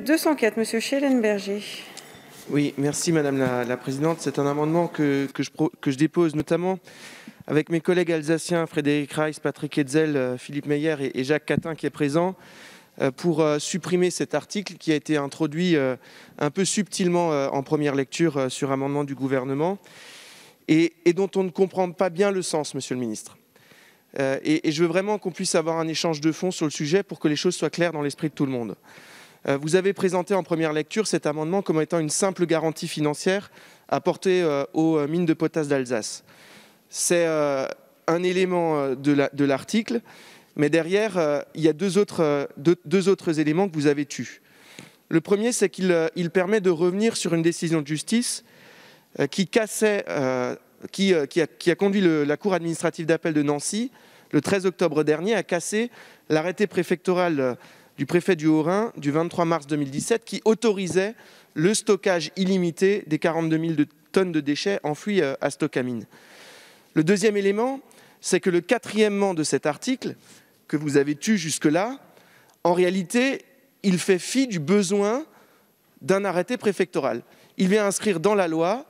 204, Monsieur Schellenberger. Oui, merci Madame la Présidente. C'est un amendement que je dépose notamment avec mes collègues alsaciens Frédéric Reiss, Patrick Hetzel, Philippe Meyer et Jacques Catin qui est présent pour supprimer cet article qui a été introduit un peu subtilement en première lecture sur amendement du gouvernement et dont on ne comprend pas bien le sens, Monsieur le Ministre. Et je veux vraiment qu'on puisse avoir un échange de fond sur le sujet pour que les choses soient claires dans l'esprit de tout le monde. Vous avez présenté en première lecture cet amendement comme étant une simple garantie financière apportée aux mines de potasse d'Alsace. C'est un élément de l'article, mais derrière, il y a deux autres éléments que vous avez tus. Le premier, c'est qu'il permet de revenir sur une décision de justice qui a conduit la Cour administrative d'appel de Nancy, le 13 octobre dernier, à casser l'arrêté préfectoral du préfet du Haut-Rhin du 23 mars 2017 qui autorisait le stockage illimité des 42 000 tonnes de déchets enfouis à Stocamine. Le deuxième élément, c'est que le quatrièmement de cet article, que vous avez tu jusque-là, en réalité, il fait fi du besoin d'un arrêté préfectoral. Il vient inscrire dans la loi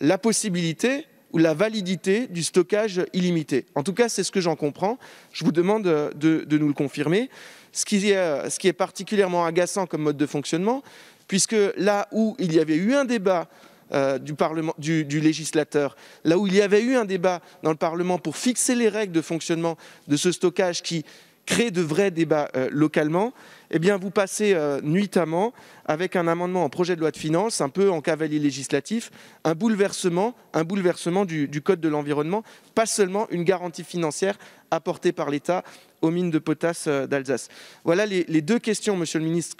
la possibilité ou la validité du stockage illimité. En tout cas, c'est ce que j'en comprends. Je vous demande de nous le confirmer. Ce qui est particulièrement agaçant comme mode de fonctionnement, puisque là où il y avait eu un débat du législateur, là où il y avait eu un débat dans le Parlement pour fixer les règles de fonctionnement de ce stockage qui crée de vrais débats localement, eh bien vous passez nuitamment avec un amendement en projet de loi de finances, un peu en cavalier législatif, un bouleversement du Code de l'environnement, pas seulement une garantie financière apportée par l'État aux mines de potasse d'Alsace. Voilà les deux questions, Monsieur le Ministre,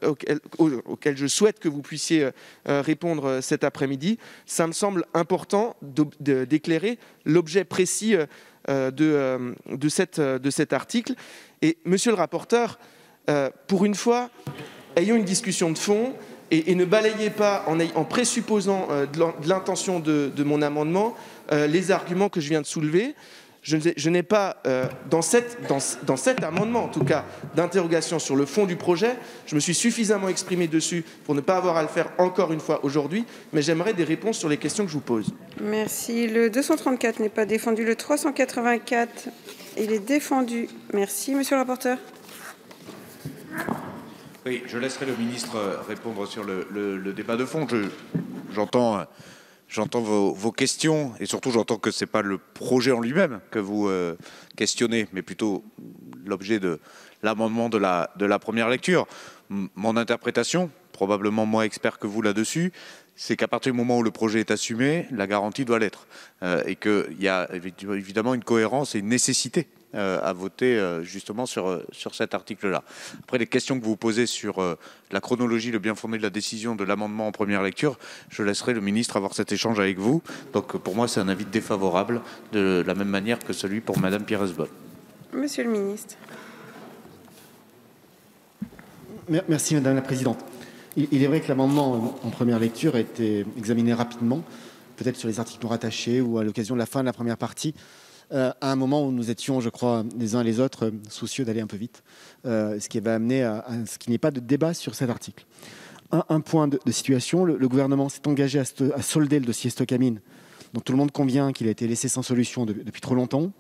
auxquelles je souhaite que vous puissiez répondre cet après-midi. Ça me semble important d'éclairer l'objet précis de cet article. Et Monsieur le rapporteur, pour une fois, ayons une discussion de fond et ne balayez pas en présupposant de l'intention de mon amendement les arguments que je viens de soulever. Je n'ai pas, dans cet amendement en tout cas, d'interrogation sur le fond du projet. Je me suis suffisamment exprimé dessus pour ne pas avoir à le faire encore une fois aujourd'hui, mais j'aimerais des réponses sur les questions que je vous pose. Merci. Le 234 n'est pas défendu. Le 384, il est défendu. Merci. Monsieur le rapporteur. Oui, je laisserai le ministre répondre sur le débat de fond. J'entends vos questions et surtout j'entends que ce n'est pas le projet en lui-même que vous questionnez, mais plutôt l'objet de l'amendement de la première lecture. Mon interprétation, probablement moins expert que vous là-dessus, c'est qu'à partir du moment où le projet est assumé, la garantie doit l'être. Et qu'il y a évidemment une cohérence et une nécessité à voter justement sur cet article-là. Après, les questions que vous posez sur la chronologie, le bien fondé de la décision de l'amendement en première lecture, je laisserai le ministre avoir cet échange avec vous. Donc pour moi, c'est un avis défavorable de la même manière que celui pour Madame Pires-Boll. Monsieur le ministre. Merci Madame la Présidente. Il est vrai que l'amendement en première lecture a été examiné rapidement, peut-être sur les articles non rattachés ou à l'occasion de la fin de la première partie, à un moment où nous étions, je crois, les uns et les autres, soucieux d'aller un peu vite, ce qui avait amené à ce qu'il n'y ait pas de débat sur cet article. Un point de situation, le gouvernement s'est engagé à solder le dossier Stocamine, dont tout le monde convient qu'il a été laissé sans solution depuis trop longtemps.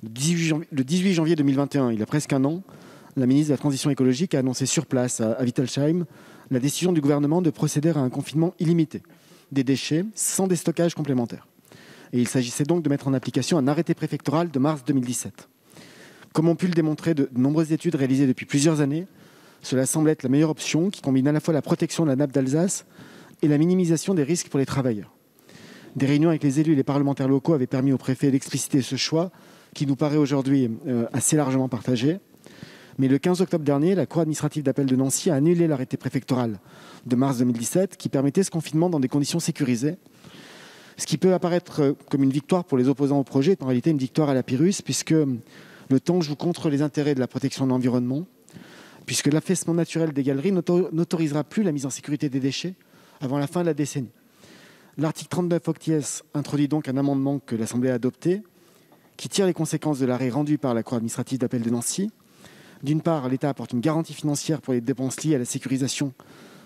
Le 18 janvier 2021, il y a presque un an, la ministre de la Transition écologique a annoncé sur place, à Wittelsheim, la décision du gouvernement de procéder à un confinement illimité des déchets sans déstockage complémentaire. Et il s'agissait donc de mettre en application un arrêté préfectoral de mars 2017. Comme ont pu le démontrer de nombreuses études réalisées depuis plusieurs années, cela semble être la meilleure option qui combine à la fois la protection de la nappe d'Alsace et la minimisation des risques pour les travailleurs. Des réunions avec les élus et les parlementaires locaux avaient permis au préfet d'expliciter ce choix qui nous paraît aujourd'hui assez largement partagé. Mais le 15 octobre dernier, la Cour administrative d'appel de Nancy a annulé l'arrêté préfectoral de mars 2017 qui permettait ce confinement dans des conditions sécurisées. Ce qui peut apparaître comme une victoire pour les opposants au projet est en réalité une victoire à la Pyrrhus, puisque le temps joue contre les intérêts de la protection de l'environnement, puisque l'affaissement naturel des galeries n'autorisera plus la mise en sécurité des déchets avant la fin de la décennie. L'article 39 octies introduit donc un amendement que l'Assemblée a adopté, qui tire les conséquences de l'arrêt rendu par la Cour administrative d'appel de Nancy, D'une part, l'État apporte une garantie financière pour les dépenses liées à la sécurisation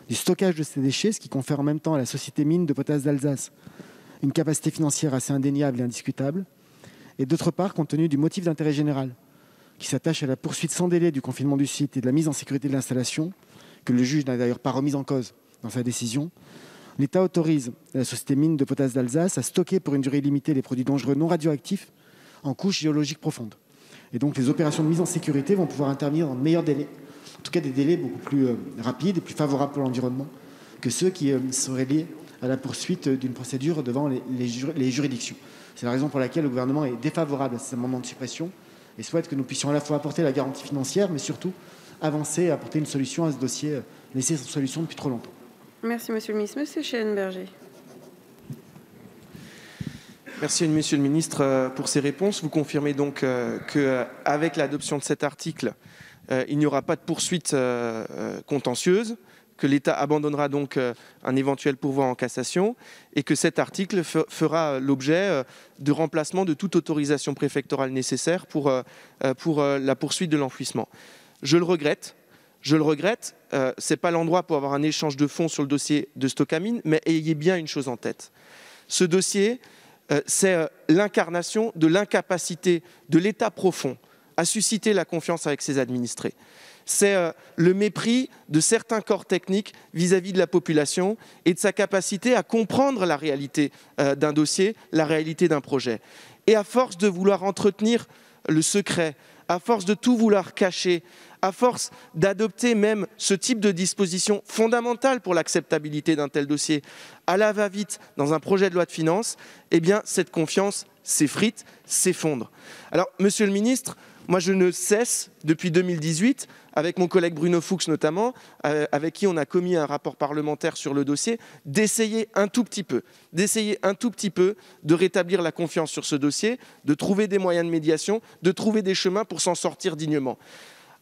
du stockage de ces déchets, ce qui confère en même temps à la société Mines de Potasse d'Alsace une capacité financière assez indéniable et indiscutable. Et d'autre part, compte tenu du motif d'intérêt général, qui s'attache à la poursuite sans délai du confinement du site et de la mise en sécurité de l'installation, que le juge n'a d'ailleurs pas remise en cause dans sa décision, l'État autorise la société Mines de Potasse d'Alsace à stocker pour une durée limitée les produits dangereux non radioactifs en couche géologique profonde. Et donc les opérations de mise en sécurité vont pouvoir intervenir dans de meilleurs délais, en tout cas des délais beaucoup plus rapides et plus favorables pour l'environnement que ceux qui seraient liés à la poursuite d'une procédure devant les juridictions. C'est la raison pour laquelle le gouvernement est défavorable à ces amendements de suppression et souhaite que nous puissions à la fois apporter la garantie financière, mais surtout avancer et apporter une solution à ce dossier laissé sans solution depuis trop longtemps. Merci, Monsieur le Ministre. Monsieur Schellenberger. Merci, Monsieur le Ministre, pour ces réponses. Vous confirmez donc qu'avec l'adoption de cet article, il n'y aura pas de poursuite contentieuse, que l'État abandonnera donc un éventuel pourvoi en cassation et que cet article fera l'objet de remplacement de toute autorisation préfectorale nécessaire pour la poursuite de l'enfouissement. Je le regrette. Ce n'est pas l'endroit pour avoir un échange de fonds sur le dossier de Stocamine, mais ayez bien une chose en tête. Ce dossier, c'est l'incarnation de l'incapacité de l'État profond à susciter la confiance avec ses administrés. C'est le mépris de certains corps techniques vis-à-vis de la population et de sa capacité à comprendre la réalité d'un dossier, la réalité d'un projet. Et à force de vouloir entretenir le secret, à force de tout vouloir cacher, à force d'adopter même ce type de disposition fondamentale pour l'acceptabilité d'un tel dossier à la va-vite dans un projet de loi de finances, eh bien cette confiance s'effrite, s'effondre. Alors, Monsieur le Ministre, moi je ne cesse, depuis 2018, avec mon collègue Bruno Fuchs notamment, avec qui on a commis un rapport parlementaire sur le dossier, d'essayer un tout petit peu de rétablir la confiance sur ce dossier, de trouver des moyens de médiation, de trouver des chemins pour s'en sortir dignement.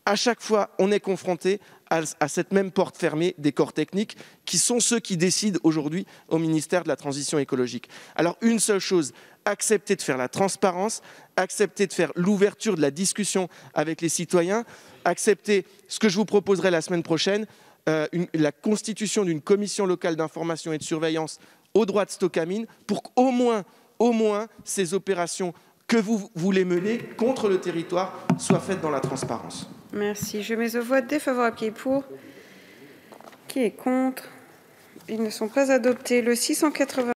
À chaque fois, on est confronté à cette même porte fermée des corps techniques qui sont ceux qui décident aujourd'hui au ministère de la Transition écologique. Alors, une seule chose, accepter de faire la transparence, accepter de faire l'ouverture de la discussion avec les citoyens, accepter ce que je vous proposerai la semaine prochaine, la constitution d'une commission locale d'information et de surveillance au droit de Stocamine pour qu'au moins ces opérations que vous voulez mener contre le territoire soient faites dans la transparence. Merci. Je mets au vote défavorable. Qui est pour? Qui est contre? Ils ne sont pas adoptés. Le 680.